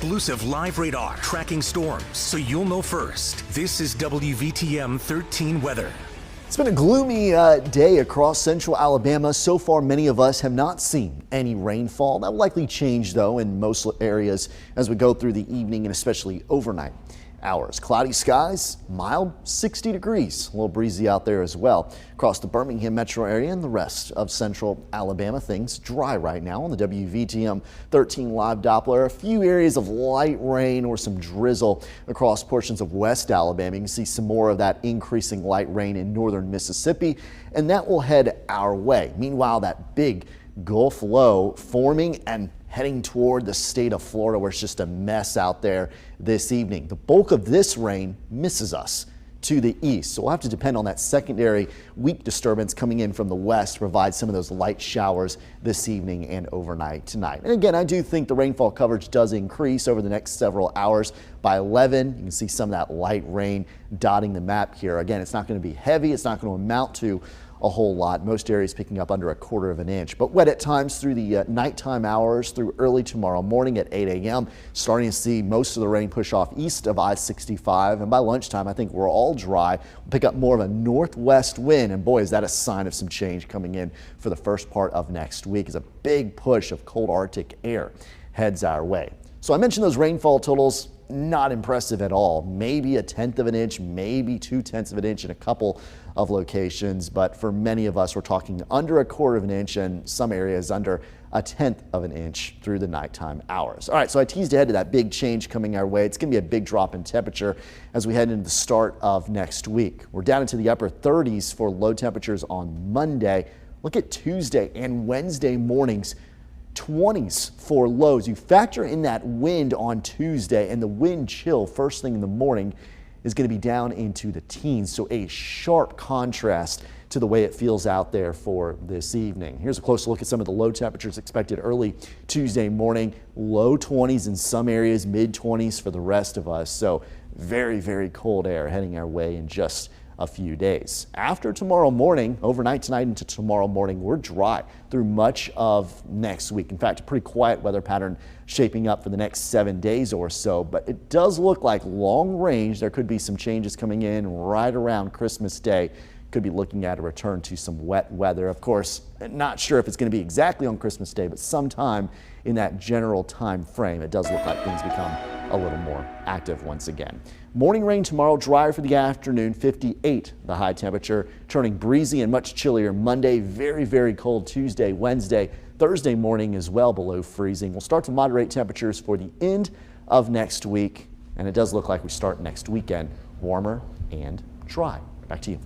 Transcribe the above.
exclusive live radar tracking storms so you'll know first. This is WVTM 13 weather. It's been a gloomy day across central Alabama. So far, many of us have not seen any rainfall. That will likely change, though, in most areas as we go through the evening and especially overnight hours. Cloudy skies, mild 60 degrees. A little breezy out there as well. Across the Birmingham metro area and the rest of central Alabama, things dry right now on the WVTM 13 live Doppler. A few areas of light rain or some drizzle across portions of West Alabama. You can see some more of that increasing light rain in northern Mississippi, and that will head our way. Meanwhile, that big Gulf low forming and heading toward the state of Florida, where it's just a mess out there this evening. The bulk of this rain misses us to the east, so we'll have to depend on that secondary weak disturbance coming in from the west to provide some of those light showers this evening and overnight tonight. And again, I do think the rainfall coverage does increase over the next several hours. By 11, you can see some of that light rain dotting the map here. Again, it's not going to be heavy. It's not going to amount to a whole lot. Most areas picking up under 1/4 of an inch, but wet at times through the nighttime hours through early tomorrow morning at 8 a.m. Starting to see most of the rain push off east of I-65, and by lunchtime I think we're all dry. We'll pick up more of a northwest wind, and boy, is that a sign of some change coming in for the first part of next week as a big push of cold Arctic air heads our way. So I mentioned those rainfall totals. Not impressive at all. Maybe 1/10 of an inch, maybe 2/10 of an inch in a couple of locations. But for many of us, we're talking under 1/4 of an inch and some areas under 1/10 of an inch through the nighttime hours. All right, so I teased ahead to that big change coming our way. It's going to be a big drop in temperature as we head into the start of next week. We're down into the upper 30s for low temperatures on Monday. Look at Tuesday and Wednesday mornings. 20s for lows. You factor in that wind on Tuesday, and the wind chill first thing in the morning is going to be down into the teens. So a sharp contrast to the way it feels out there for this evening. Here's a closer look at some of the low temperatures expected early Tuesday morning. Low 20s in some areas, mid 20s for the rest of us. So very, very cold air heading our way in just a few days. After tomorrow morning, overnight tonight into tomorrow morning, we're dry through much of next week. In fact, a pretty quiet weather pattern shaping up for the next 7 days or so, but it does look like long range. There could be some changes coming in right around Christmas Day. Could be looking at a return to some wet weather. Of course, not sure if it's going to be exactly on Christmas Day, but sometime in that general time frame, it does look like things become a little more active once again. Morning rain tomorrow, drier for the afternoon, 58 the high temperature, turning breezy and much chillier Monday, very, very cold Tuesday, Wednesday, Thursday morning as well below freezing. We'll start to moderate temperatures for the end of next week, and it does look like we start next weekend warmer and dry. Back to you.